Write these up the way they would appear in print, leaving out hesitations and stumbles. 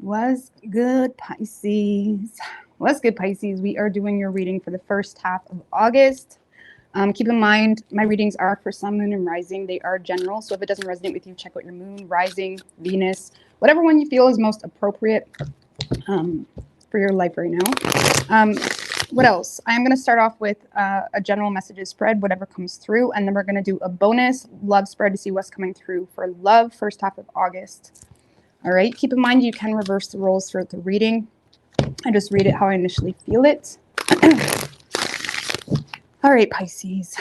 What's good, Pisces? What's good, Pisces? We are doing your reading for the first half of August. Keep in mind, my readings are for sun, moon, and rising. They are general, so if it doesn't resonate with you, check out your moon, rising, Venus, whatever one you feel is most appropriate for your life right now. What else? I'm going to start off with a general messages spread, whatever comes through, and then we're going to do a bonus love spread to see what's coming through for love first half of August. All right, keep in mind you can reverse the roles throughout the reading. I just read it how I initially feel it. All right, Pisces,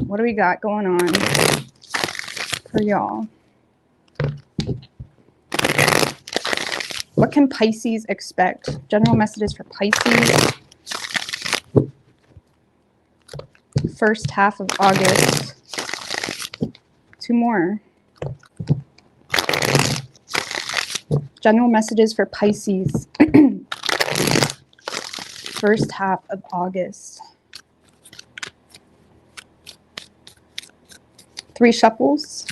what do we got going on for y'all? What can Pisces expect? General messages for Pisces. First half of August. Two more. General messages for Pisces. First half of August. 3 shuffles.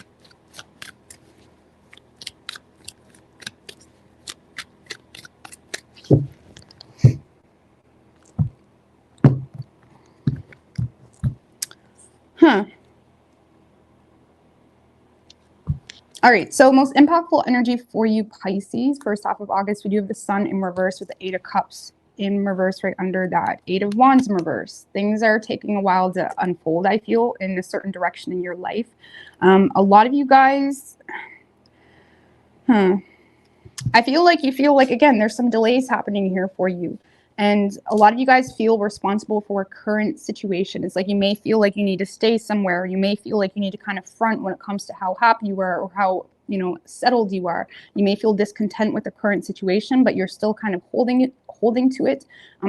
All right, so most impactful energy for you, Pisces. First half of August, we do have the Sun in reverse with the 8 of Cups in reverse right under that. 8 of Wands in reverse. Things are taking a while to unfold, I feel, in a certain direction in your life. A lot of you guys, I feel like again, there's some delays happening here for you. And a lot of you guys feel responsible for a current situation. It's like you may feel like you need to stay somewhere. You may feel like you need to kind of front when it comes to how happy you are or how, settled you are. You may feel discontent with the current situation, but you're still kind of holding to it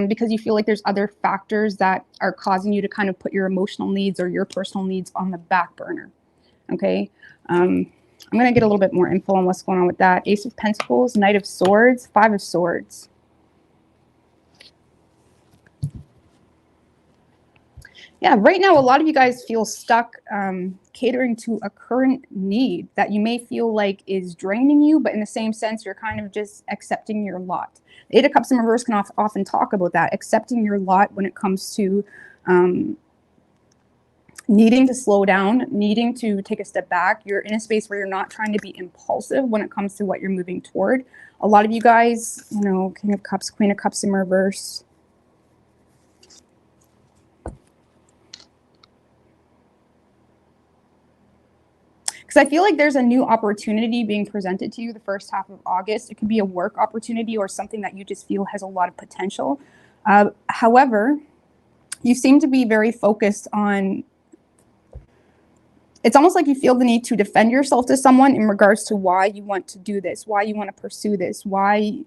because you feel like there's other factors that are causing you to kind of put your emotional needs or your personal needs on the back burner. Okay. I'm going to get a little bit more info on what's going on with that. Ace of Pentacles, Knight of Swords, 5 of Swords. Yeah, right now, a lot of you guys feel stuck catering to a current need that you may feel like is draining you, but in the same sense, you're kind of just accepting your lot. 8 of Cups in reverse can often talk about that, accepting your lot when it comes to needing to slow down, needing to take a step back. You're in a space where you're not trying to be impulsive when it comes to what you're moving toward. A lot of you guys, King of Cups, Queen of Cups in reverse. Because I feel like there's a new opportunity being presented to you the first half of August. It could be a work opportunity or something that you just feel has a lot of potential. However, you seem to be very focused on, it's almost like you feel the need to defend yourself to someone in regards to why you want to do this, why you want to pursue this, why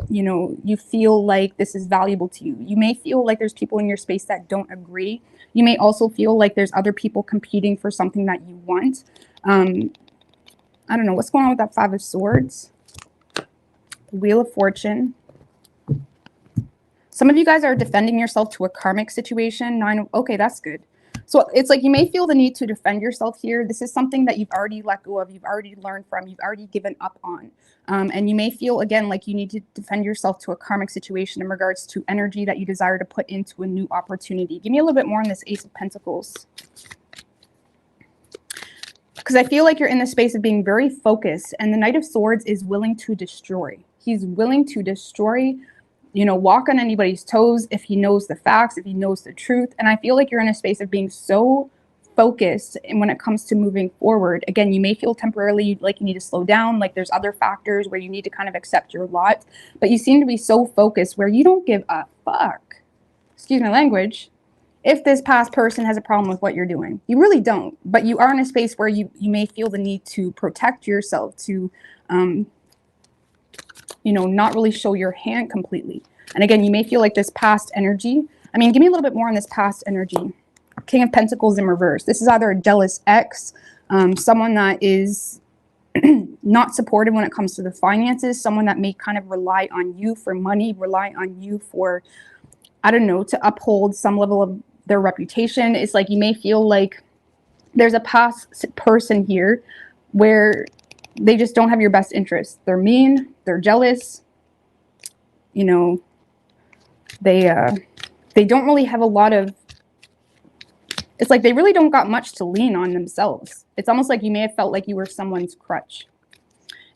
you feel like this is valuable to you. You may feel like there's people in your space that don't agree. You may also feel like there's other people competing for something that you want. I don't know what's going on with that 5 of Swords. Wheel of Fortune. Some of you guys are defending yourself to a karmic situation. 9 of, okay, that's good. So it's like you may feel the need to defend yourself here. This is something that you've already let go of, you've already learned from, you've already given up on. And you may feel, again, like you need to defend yourself to a karmic situation in regards to energy that you desire to put into a new opportunity. Give me a little bit more on this Ace of Pentacles. Because I feel like you're in the space of being very focused, and the Knight of Swords is willing to destroy. He's willing to destroy, walk on anybody's toes if he knows the facts, if he knows the truth. And I feel like you're in a space of being so focused, and when it comes to moving forward, again, you may feel temporarily like you need to slow down, like there's other factors where you need to kind of accept your lot, but you seem to be so focused where you don't give a fuck, excuse my language, if this past person has a problem with what you're doing. You really don't, but you are in a space where you may feel the need to protect yourself, to not really show your hand completely. And again, you may feel like this past energy, give me a little bit more on this past energy. King of Pentacles in reverse. This is either a jealous ex, someone that is not supportive when it comes to the finances, someone that may kind of rely on you for money, rely on you for, I don't know, to uphold some level of their reputation. It's like you may feel like there's a past person here where they just don't have your best interest. They're mean, they're jealous. You know, they don't really have a lot of, it's like they really don't got much to lean on themselves. It's almost like you may have felt like you were someone's crutch.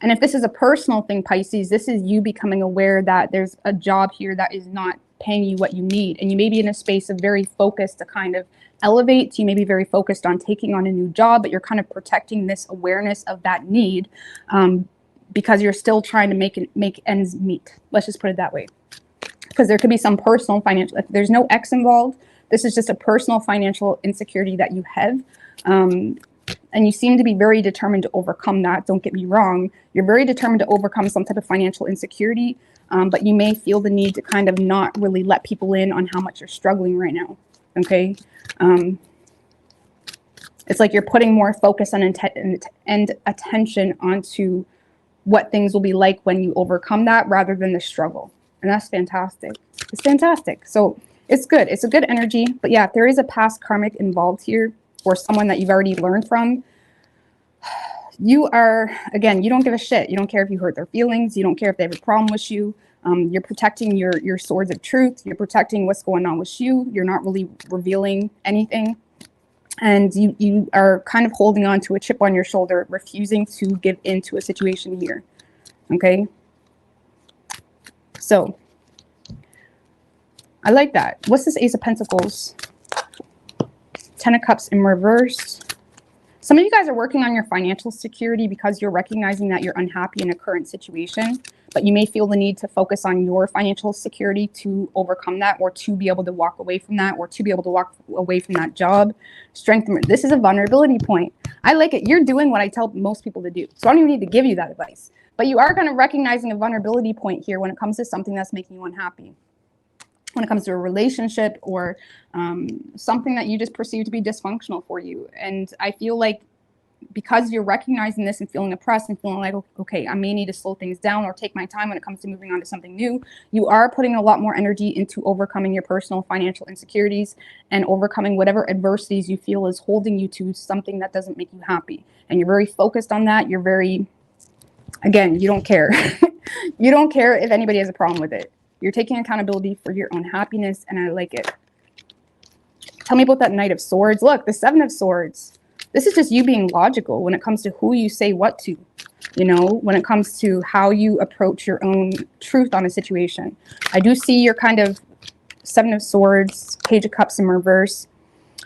And if this is a personal thing, Pisces, this is you becoming aware that there's a job here that is not paying you what you need. And you may be in a space of very focused to kind of elevate. You may be very focused on taking on a new job, but you're kind of protecting this awareness of that need because you're still trying to make ends meet. Let's just put it that way. Because there could be some personal financial, if there's no X involved, this is just a personal financial insecurity that you have. And you seem to be very determined to overcome that. Don't get me wrong. You're very determined to overcome some type of financial insecurity, but you may feel the need to kind of not really let people in on how much you're struggling right now, okay? It's like you're putting more focus on and attention onto what things will be like when you overcome that rather than the struggle. And that's fantastic. It's fantastic. So it's good. It's a good energy. But yeah, if there is a past karmic involved here, or someone that you've already learned from, you are, again, you don't give a shit. You don't care if you hurt their feelings. You don't care if they have a problem with you. You're protecting your swords of truth. You're protecting what's going on with you. You're not really revealing anything. And you are kind of holding on to a chip on your shoulder, refusing to give into a situation here. Okay? So, I like that. What's this Ace of Pentacles? 10 of Cups in reverse. Some of you guys are working on your financial security because you're recognizing that you're unhappy in a current situation, but you may feel the need to focus on your financial security to overcome that, or to be able to walk away from that, or to be able to walk away from that job. Strength. This is a vulnerability point. I like it. You're doing what I tell most people to do. So I don't even need to give you that advice, but you are kind of recognizing a vulnerability point here when it comes to something that's making you unhappy. When it comes to a relationship or something that you just perceive to be dysfunctional for you. And I feel like because you're recognizing this and feeling oppressed and feeling like, okay, I may need to slow things down or take my time when it comes to moving on to something new, you are putting a lot more energy into overcoming your personal financial insecurities and overcoming whatever adversities you feel is holding you to something that doesn't make you happy. And you're very focused on that. You're very, again, you don't care. You don't care if anybody has a problem with it. You're taking accountability for your own happiness, and I like it. Tell me about that Knight of Swords. Look, the Seven of Swords. This is just you being logical when it comes to who you say what to, you know, when it comes to how you approach your own truth on a situation. I do see your kind of Seven of Swords, Page of Cups in reverse.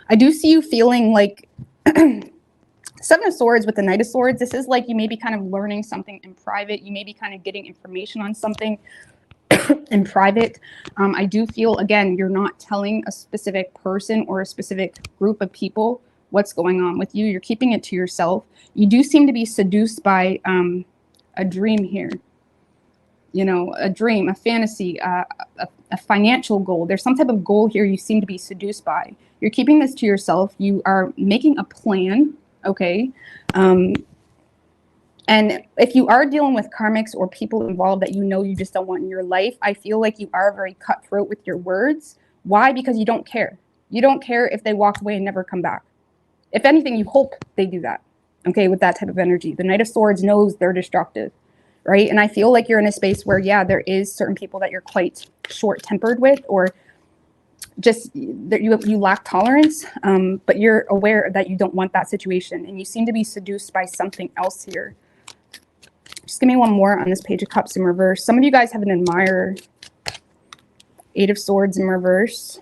I do see you feeling like Seven of Swords with the Knight of Swords. This is like you may be kind of learning something in private. You may be kind of getting information on something in private. I do feel, again, you're not telling a specific person or a specific group of people what's going on with you. You're keeping it to yourself. You do seem to be seduced by a dream here. You know, a dream, a fantasy, a financial goal. There's some type of goal here you seem to be seduced by. You're keeping this to yourself. You are making a plan, okay? And if you are dealing with karmics or people involved that you know you just don't want in your life, I feel like you are very cutthroat with your words. Why? Because you don't care. You don't care if they walk away and never come back. If anything, you hope they do that, okay, with that type of energy. The Knight of Swords knows they're destructive, right? And I feel like you're in a space where, yeah, there is certain people that you're quite short-tempered with, or just that you lack tolerance, but you're aware that you don't want that situation, and you seem to be seduced by something else here. Just give me one more on this Page of Cups in reverse. Some of you guys have an admirer. Eight of Swords in reverse.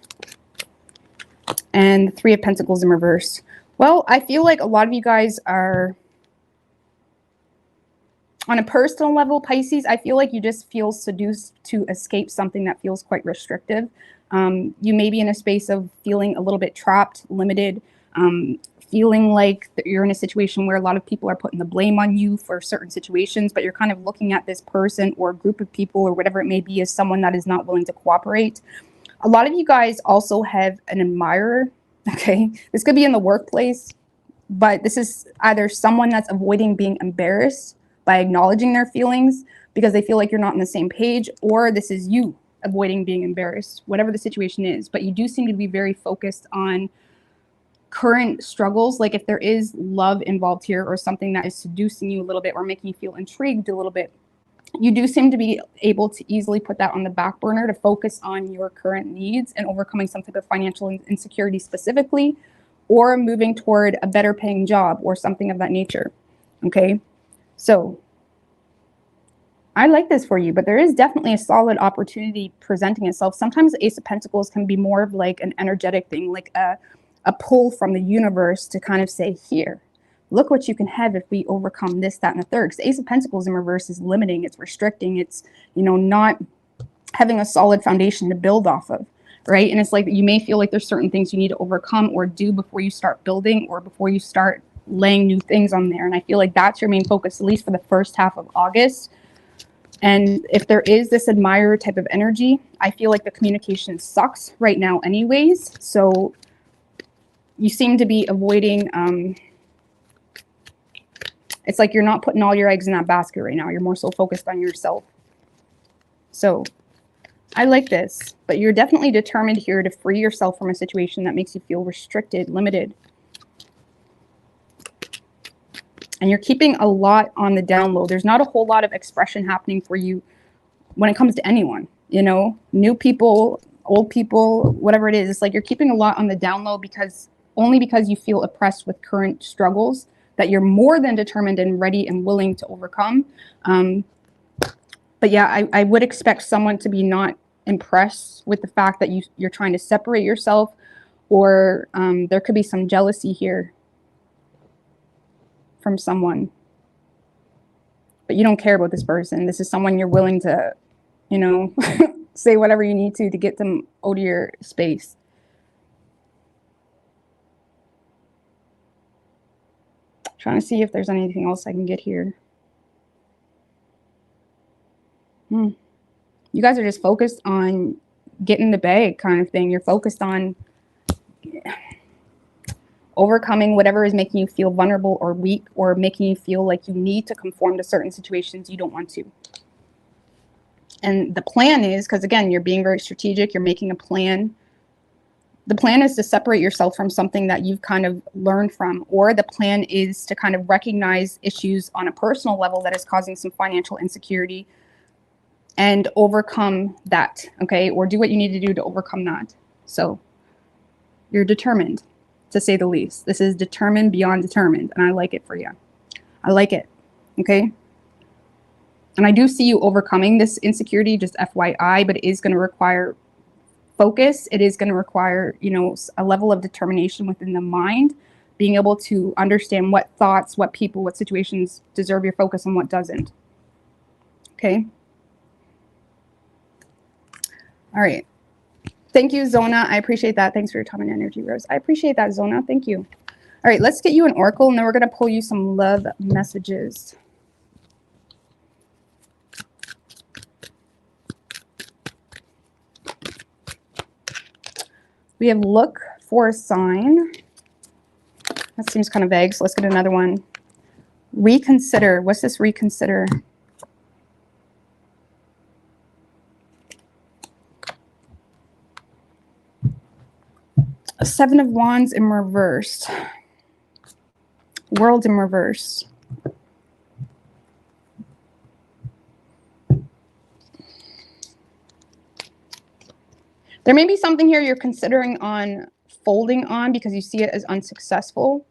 And Three of Pentacles in reverse. Well, I feel like a lot of you guys are, on a personal level, Pisces, I feel like you just feel seduced to escape something that feels quite restrictive. You may be in a space of feeling a little bit trapped, limited, feeling like you're in a situation where a lot of people are putting the blame on you for certain situations, but you're kind of looking at this person or group of people or whatever it may be as someone that is not willing to cooperate. A lot of you guys also have an admirer, okay? This could be in the workplace, but this is either someone that's avoiding being embarrassed by acknowledging their feelings because they feel like you're not on the same page, or this is you avoiding being embarrassed, whatever the situation is. But you do seem to be very focused on current struggles, like if there is love involved here or something that is seducing you a little bit or making you feel intrigued a little bit, You do seem to be able to easily put that on the back burner to focus on your current needs and overcoming some type of financial insecurity specifically, or moving toward a better paying job or something of that nature. Okay, so I like this for you, but there is definitely a solid opportunity presenting itself. Sometimes the Ace of Pentacles can be more of like an energetic thing, like a pull from the universe to kind of say, here, look what you can have if we overcome this, that, and the third. Because the Ace of Pentacles in reverse is limiting, it's restricting, it's, you know, not having a solid foundation to build off of, right? And it's like you may feel like there's certain things you need to overcome or do before you start building or before you start laying new things on there. And I feel like that's your main focus, at least for the first half of August. And if there is this admirer type of energy, I feel like the communication sucks right now anyways. So you seem to be avoiding, it's like you're not putting all your eggs in that basket right now. You're more so focused on yourself. So I like this, but you're definitely determined here to free yourself from a situation that makes you feel restricted, limited. And you're keeping a lot on the down low. There's not a whole lot of expression happening for you when it comes to anyone, you know, new people, old people, whatever it is. It's like you're keeping a lot on the down low because only because you feel oppressed with current struggles that you're more than determined and ready and willing to overcome. But yeah, I would expect someone to be not impressed with the fact that you're trying to separate yourself, or there could be some jealousy here from someone, but you don't care about this person. This is someone you're willing to, you know, say whatever you need to get them out of your space. Trying to see if there's anything else I can get here. You guys are just focused on getting the bag kind of thing. You're focused on overcoming whatever is making you feel vulnerable or weak, or making you feel like you need to conform to certain situations you don't want to. And the plan is, because again, you're being very strategic, you're making a plan. The plan is to separate yourself from something that you've kind of learned from, or the plan is to kind of recognize issues on a personal level that is causing some financial insecurity and overcome that, okay? Or do what you need to do to overcome that. So you're determined, to say the least. This is determined beyond determined, and I like it for you. I like it, okay? And I do see you overcoming this insecurity, just FYI, but it is going to require focus. It is going to require, you know, a level of determination within the mind, being able to understand what thoughts, what people, what situations deserve your focus and what doesn't. Okay? All right. Thank you, Zona. I appreciate that. Thanks for your time and energy, Rose. I appreciate that, Zona. Thank you. All right, let's get you an oracle, and then we're going to pull you some love messages. We have look for a sign. That seems kind of vague, so let's get another one. Reconsider. What's this reconsider? A Seven of Wands in reverse. World in reverse. There may be something here you're considering on folding on because you see it as unsuccessful,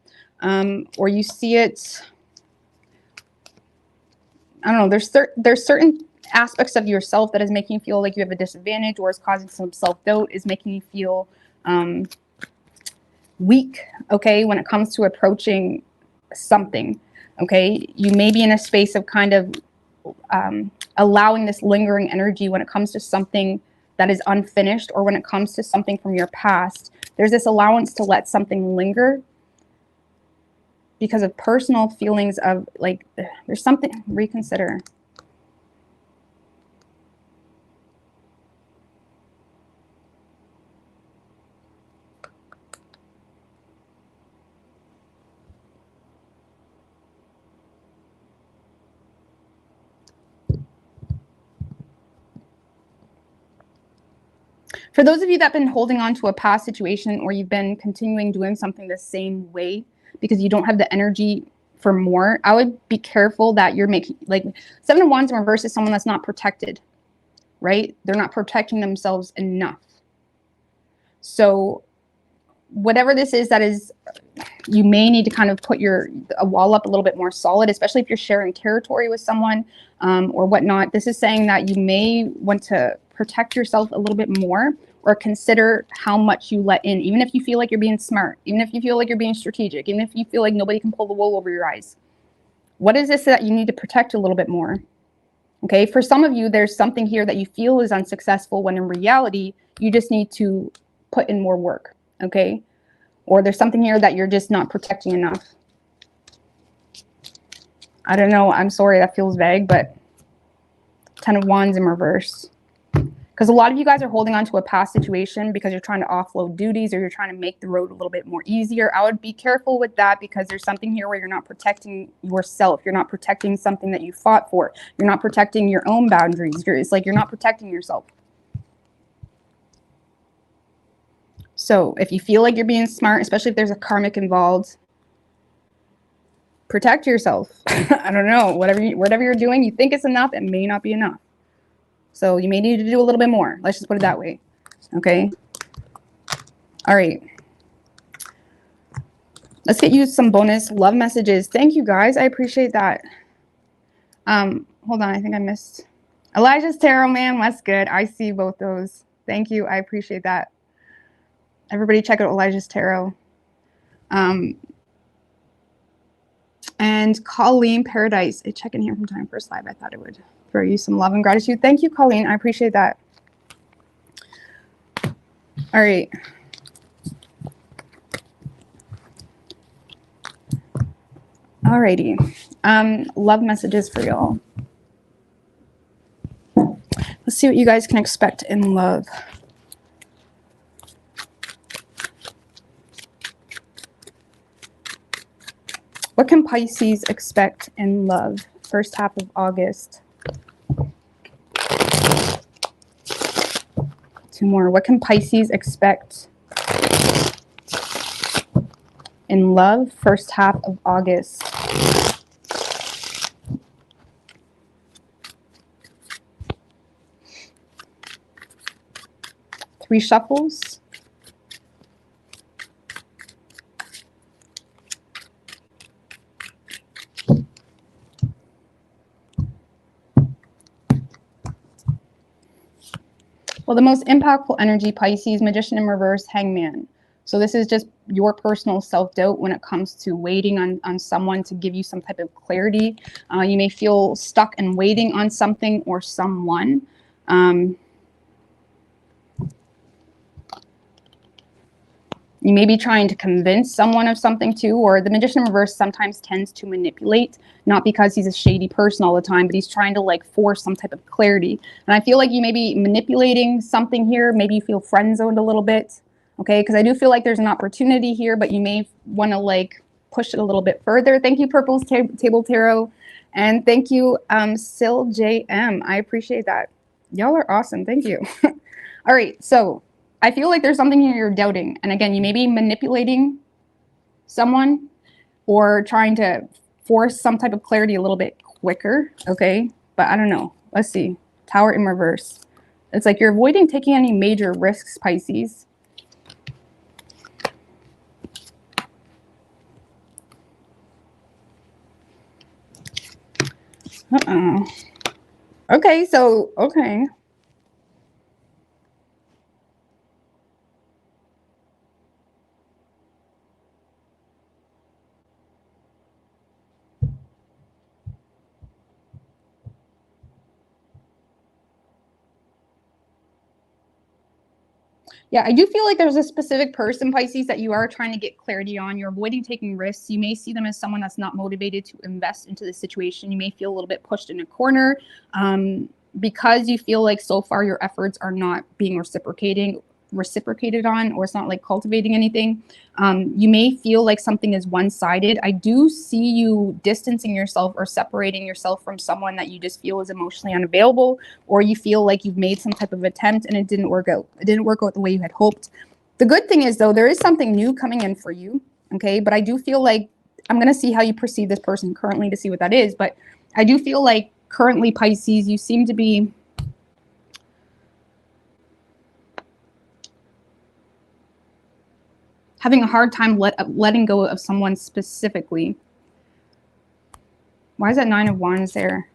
or you see it, I don't know, there's certain aspects of yourself that is making you feel like you have a disadvantage, or is causing some self-doubt, is making you feel weak, okay, when it comes to approaching something, okay? You may be in a space of kind of allowing this lingering energy when it comes to something that is unfinished, or when it comes to something from your past. There's this allowance to let something linger because of personal feelings of like, there's something, reconsider. For those of you that have been holding on to a past situation, or you've been continuing doing something the same way because you don't have the energy for more, I would be careful that you're making, like, Seven of Wands in reverse is someone that's not protected, right? They're not protecting themselves enough. So whatever this is, that is, you may need to kind of put a wall up a little bit more solid, especially if you're sharing territory with someone or whatnot. This is saying that you may want to protect yourself a little bit more, or consider how much you let in, even if you feel like you're being smart, even if you feel like you're being strategic, even if you feel like nobody can pull the wool over your eyes. What is this that you need to protect a little bit more? Okay, for some of you, there's something here that you feel is unsuccessful when in reality, you just need to put in more work, okay? Or there's something here that you're just not protecting enough. I don't know, I'm sorry, that feels vague, but Ten of Wands in reverse. Because a lot of you guys are holding on to a past situation because you're trying to offload duties, or you're trying to make the road a little bit more easier. I would be careful with that, because there's something here where you're not protecting yourself. You're not protecting something that you fought for. You're not protecting your own boundaries. It's like you're not protecting yourself. So if you feel like you're being smart, especially if there's a karmic involved, protect yourself. I don't know, whatever you're doing, you think it's enough, it may not be enough. So you may need to do a little bit more. Let's just put it that way. Okay. All right. Let's get you some bonus love messages. Thank you guys. I appreciate that. Hold on. I think I missed Elijah's Tarot, man. That's good. I see both those. Thank you. I appreciate that. Everybody check out Elijah's Tarot. And Colleen Paradise. I check in here from Time First Live. I thought it would throw you some love and gratitude. Thank you, Colleen. I appreciate that. All right. All righty. Love messages for y'all. Let's see what you guys can expect in love. What can Pisces expect in love? First half of August. Two more. What can Pisces expect in love? First half of August. Three shuffles. Well, the most impactful energy, Pisces, Magician in reverse, Hangman. So this is just your personal self-doubt when it comes to waiting on someone to give you some type of clarity. You may feel stuck and waiting on something or someone. You may be trying to convince someone of something too, or the Magician in reverse sometimes tends to manipulate, not because he's a shady person all the time, but he's trying to like force some type of clarity. And I feel like you may be manipulating something here. Maybe you feel friend-zoned a little bit, okay? Because I do feel like there's an opportunity here, but you may want to like push it a little bit further. Thank you, Purple's Table Tarot. And thank you, Sil JM. I appreciate that. Y'all are awesome. Thank you. All right, so I feel like there's something here you're doubting. And again, you may be manipulating someone or trying to force some type of clarity a little bit quicker, okay? But I don't know. Let's see. Tower in reverse. It's like you're avoiding taking any major risks, Pisces. Uh-oh. Okay, so, okay. Yeah, I do feel like there's a specific person, Pisces, that you are trying to get clarity on. You're avoiding taking risks. You may see them as someone that's not motivated to invest into the situation. You may feel a little bit pushed in a corner because you feel like so far your efforts are not being reciprocated on, or it's not like cultivating anything. You may feel like something is one-sided. I do see you distancing yourself or separating yourself from someone that you just feel is emotionally unavailable, or you feel like you've made some type of attempt and it didn't work out. It didn't work out the way you had hoped. The good thing is, though, there is something new coming in for you, okay? But I do feel like I'm going to see how you perceive this person currently to see what that is. But I do feel like currently, Pisces, you seem to be having a hard time letting go of someone specifically. Why is that 9 of Wands there?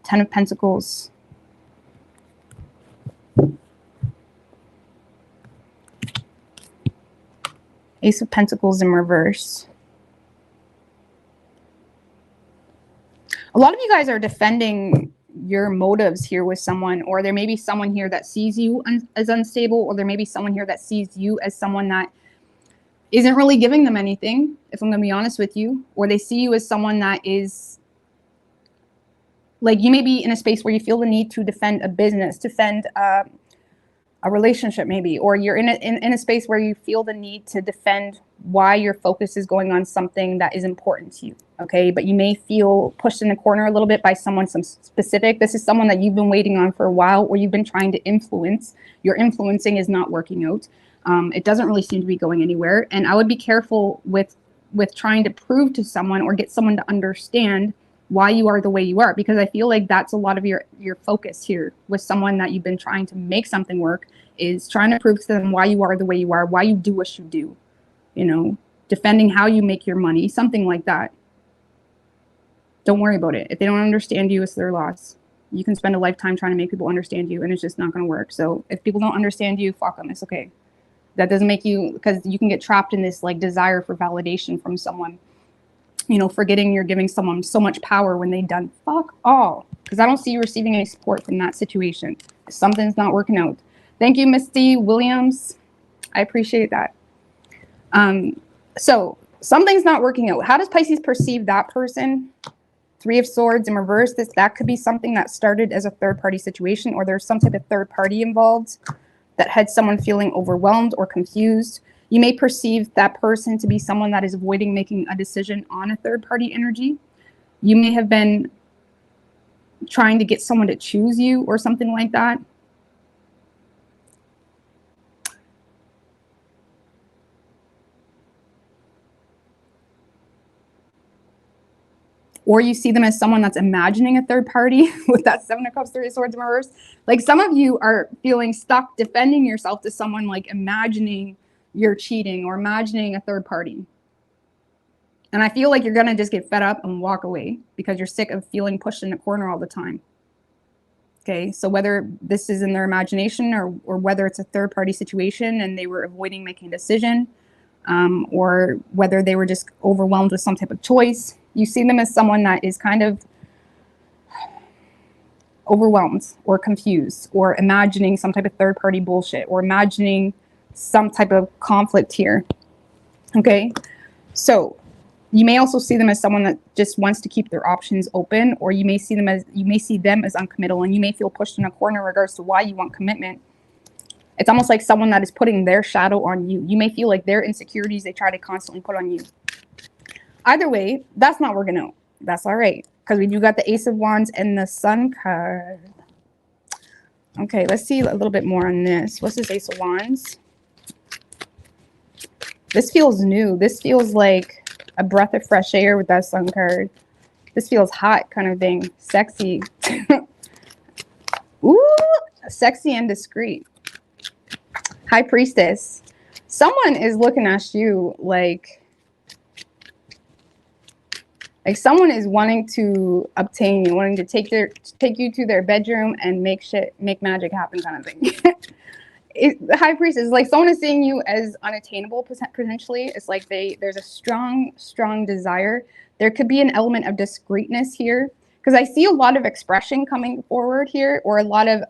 10 of Pentacles. Ace of Pentacles in reverse. A lot of you guys are defending your motives here with someone, or there may be someone here that sees you as unstable, or there may be someone here that sees you as someone that isn't really giving them anything, if I'm going to be honest with you, or they see you as someone that is like, you may be in a space where you feel the need to defend a business, defend a relationship maybe, or you're in a space where you feel the need to defend why your focus is going on something that is important to you, okay? But you may feel pushed in the corner a little bit by someone specific. This is someone that you've been waiting on for a while, or you've been trying to influence. Your influencing is not working out. It doesn't really seem to be going anywhere. And I would be careful with trying to prove to someone or get someone to understand why you are the way you are, because I feel like that's a lot of your focus here with someone that you've been trying to make something work, is trying to prove to them why you are the way you are, why you do what you do, you know, defending how you make your money, something like that. Don't worry about it. If they don't understand you, it's their loss. You can spend a lifetime trying to make people understand you, and it's just not going to work. So if people don't understand you, fuck them. It's okay. That doesn't make you, because you can get trapped in this like desire for validation from someone, you know, forgetting you're giving someone so much power when they've done fuck all. Because I don't see you receiving any support from that situation. Something's not working out. Thank you, Misty Williams. I appreciate that. So something's not working out. How does Pisces perceive that person? 3 of Swords in reverse. That could be something that started as a third-party situation, or there's some type of third party involved that had someone feeling overwhelmed or confused. You may perceive that person to be someone that is avoiding making a decision on a third-party energy. You may have been trying to get someone to choose you or something like that. Or you see them as someone that's imagining a third party with that 7 of Cups, 3 of Swords in reverse. Like, some of you are feeling stuck defending yourself to someone, like imagining you're cheating or imagining a third party. And I feel like you're going to just get fed up and walk away because you're sick of feeling pushed in a corner all the time. Okay, so whether this is in their imagination or whether it's a third party situation and they were avoiding making a decision, or whether they were just overwhelmed with some type of choice, you see them as someone that is kind of overwhelmed or confused or imagining some type of third party bullshit or imagining some type of conflict here. Okay, so you may also see them as someone that just wants to keep their options open, or you may see them as uncommittal, and you may feel pushed in a corner in regards to why you want commitment. It's almost like someone that is putting their shadow on you. You may feel like their insecurities they try to constantly put on you. Either way, that's not working out. That's all right, because we do got the Ace of Wands and the Sun card. Okay, let's see a little bit more on this. What's this Ace of Wands? This feels new. This feels like a breath of fresh air with that Sun card. This feels hot kind of thing. Sexy. Ooh, sexy and discreet. High Priestess. Someone is looking at you like someone is wanting to obtain you, wanting to take you to their bedroom and make magic happen kind of thing. The High Priestess is like someone is seeing you as unattainable potentially. It's like there's a strong desire. There could be an element of discreetness here, because I see a lot of expression coming forward here, or a lot of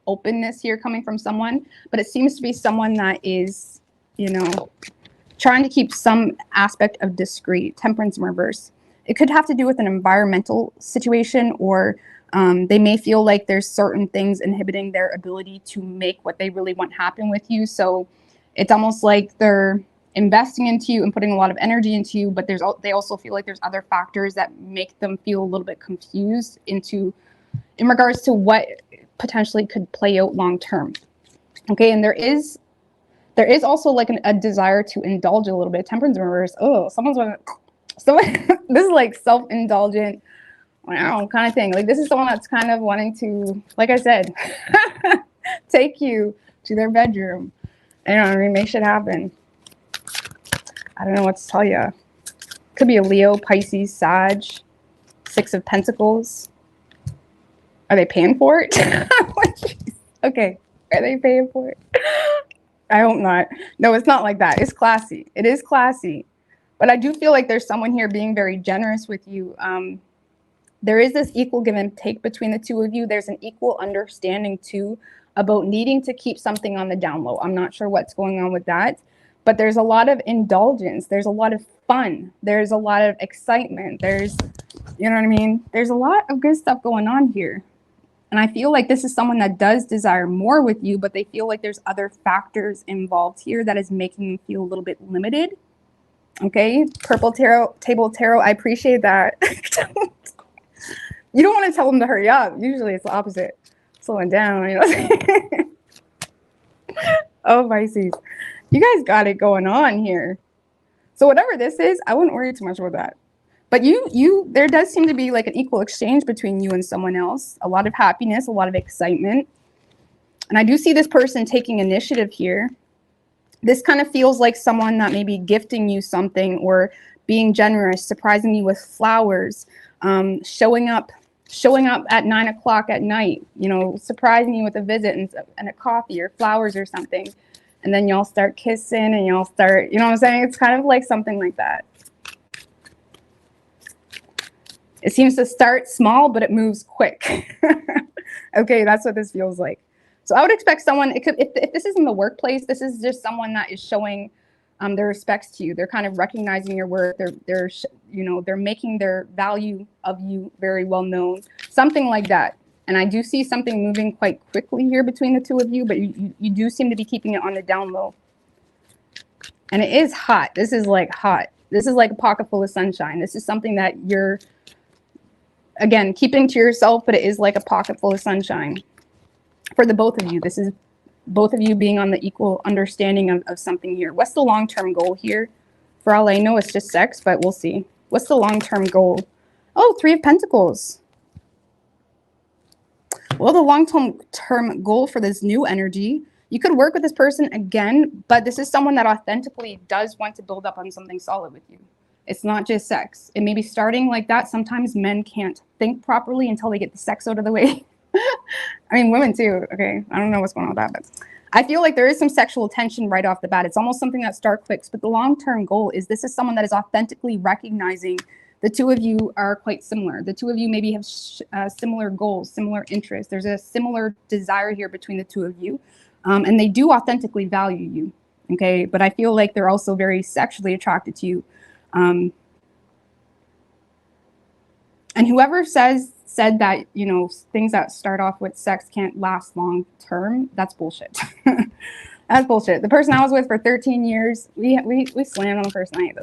openness here coming from someone, but it seems to be someone that is, you know, trying to keep some aspect of discreet. Temperance in reverse. It could have to do with an environmental situation, or they may feel like there's certain things inhibiting their ability to make what they really want happen with you. So it's almost like they're investing into you and putting a lot of energy into you, but they also feel like there's other factors that make them feel a little bit confused in regards to what potentially could play out long term. Okay, and there is There is also like a desire to indulge a little bit. Temperance in reverse. Oh, someone, this is like self-indulgent, wow, kind of thing. Like this is someone that's kind of wanting to, like I said, take you to their bedroom. You know what I mean? Make shit happen. I don't know what to tell you. Could be a Leo, Pisces, Sag, Six of Pentacles. Are they paying for it? Okay. Are they paying for it? I hope not. No, it's not like that. It's classy. It is classy. But I do feel like there's someone here being very generous with you. There is this equal give and take between the two of you. There's an equal understanding too about needing to keep something on the down low. I'm not sure what's going on with that, but there's a lot of indulgence. There's a lot of fun. There's a lot of excitement. There's, you know what I mean? There's a lot of good stuff going on here. And I feel like this is someone that does desire more with you, but they feel like there's other factors involved here that is making them feel a little bit limited. Okay, Purple Tarot, Table Tarot, I appreciate that. You don't want to tell them to hurry up. Usually it's the opposite. Slowing down, you know. Oh, Pisces. You guys got it going on here. So whatever this is, I wouldn't worry too much about that. But there does seem to be like an equal exchange between you and someone else. A lot of happiness, a lot of excitement. And I do see this person taking initiative here. This kind of feels like someone that may be gifting you something or being generous, surprising you with flowers, showing up at 9 o'clock at night, you know, surprising you with a visit and a coffee or flowers or something. And then y'all start kissing and y'all start, you know what I'm saying? It's kind of like something like that. It seems to start small, but it moves quick. Okay, that's what this feels like. So I would expect someone, if this is in the workplace, this is just someone that is showing their respects to you. They're kind of recognizing your work. They're making their value of you very well known. Something like that. And I do see something moving quite quickly here between the two of you, but you do seem to be keeping it on the down low. And it is hot. This is like hot. This is like a pocket full of sunshine. This is something that you're, again, keeping to yourself, but it is like a pocket full of sunshine for the both of you. This is both of you being on the equal understanding of something here. What's the long-term goal here? For all I know, it's just sex, but we'll see. What's the long-term goal? Oh, Three of Pentacles. Well, the long-term goal for this new energy, you could work with this person again, but this is someone that authentically does want to build up on something solid with you. It's not just sex. It may be starting like that. Sometimes men can't think properly until they get the sex out of the way. I mean, women too. Okay, I don't know what's going on with that, but I feel like there is some sexual tension right off the bat. It's almost something that start clicks, but the long-term goal is this is someone that is authentically recognizing the two of you are quite similar. The two of you maybe have similar goals, similar interests. There's a similar desire here between the two of you, and they do authentically value you. Okay, but I feel like they're also very sexually attracted to you. And whoever said that, you know, things that start off with sex can't last long term, that's bullshit. That's bullshit. The person I was with for 13 years, we slammed on the first night.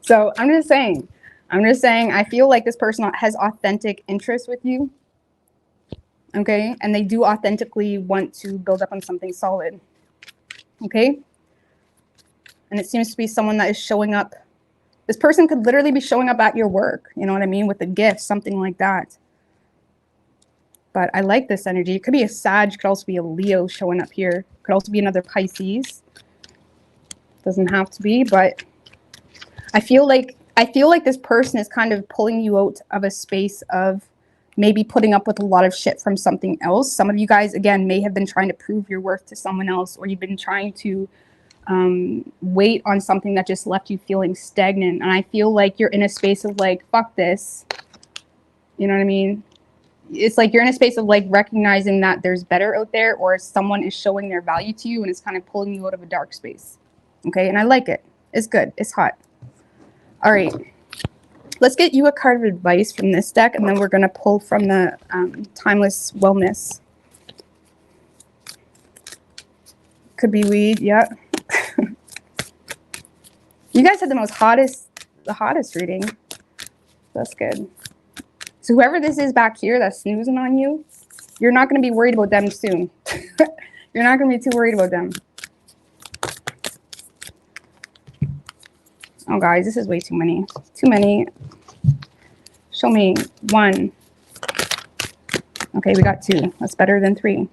So I'm just saying, I feel like this person has authentic interest with you. Okay, and they do authentically want to build up on something solid. Okay, and it seems to be someone that is showing up. This person could literally be showing up at your work, you know what I mean, with a gift, something like that. But I like this energy. It could be a Sag, could also be a Leo showing up here. Could also be another Pisces. Doesn't have to be, but I feel like this person is kind of pulling you out of a space of maybe putting up with a lot of shit from something else. Some of you guys, again, may have been trying to prove your worth to someone else, or you've been trying to wait on something that just left you feeling stagnant. And I feel like you're in a space of like, fuck this. You know what I mean? It's like you're in a space of like recognizing that there's better out there, or someone is showing their value to you and it's kind of pulling you out of a dark space. Okay, and I like it. It's good. It's hot. All right. Let's get you a card of advice from this deck, and then we're going to pull from the Timeless Wellness. Could be weed. Yeah. You guys had the hottest reading. That's good. So whoever this is back here that's snoozing on you, you're not going to be worried about them soon. You're not going to be too worried about them. Oh, guys, this is way too many. Too many. Show me 1. Okay, we got 2. That's better than 3.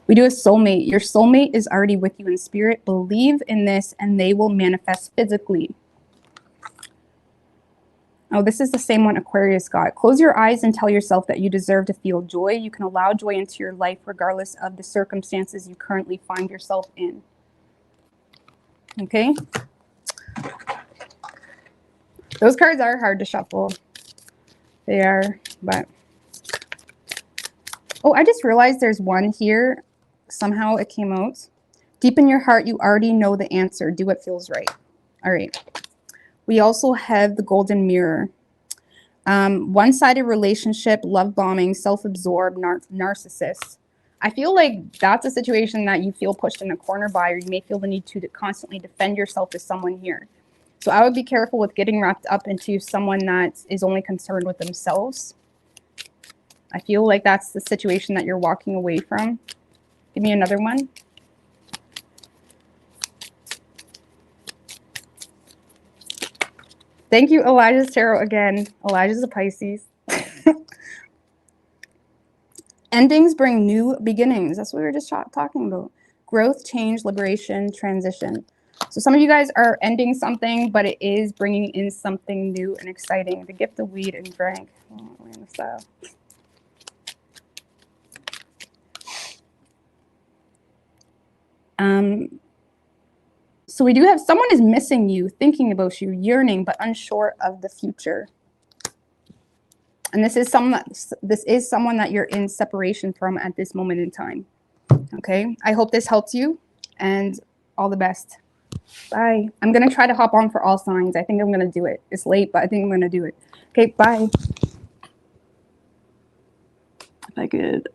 We do a soulmate. Your soulmate is already with you in spirit. Believe in this and they will manifest physically. Oh, this is the same one Aquarius got. Close your eyes and tell yourself that you deserve to feel joy. You can allow joy into your life regardless of the circumstances you currently find yourself in. Okay? Those cards are hard to shuffle. They are, but... Oh, I just realized there's one here. Somehow it came out. Deep in your heart, you already know the answer. Do what feels right. All right. We also have the golden mirror. One-sided relationship, love bombing, self-absorbed, narcissist. I feel like that's a situation that you feel pushed in a corner by, or you may feel the need to constantly defend yourself to someone here. So I would be careful with getting wrapped up into someone that is only concerned with themselves. I feel like that's the situation that you're walking away from. Give me another one. Thank you, Elijah's Tarot again. Elijah's a Pisces. Endings bring new beginnings. That's what we were just talking about. Growth, change, liberation, transition. So some of you guys are ending something, but it is bringing in something new and exciting. The gift of weed and drank. Oh, random style. So we do have someone is missing you, thinking about you, yearning, but unsure of the future. And this is someone that you're in separation from at this moment in time. Okay. I hope this helps you and all the best. Bye. I'm going to try to hop on for all signs. I think I'm going to do it. It's late, but I think I'm going to do it. Okay. Bye. If I could.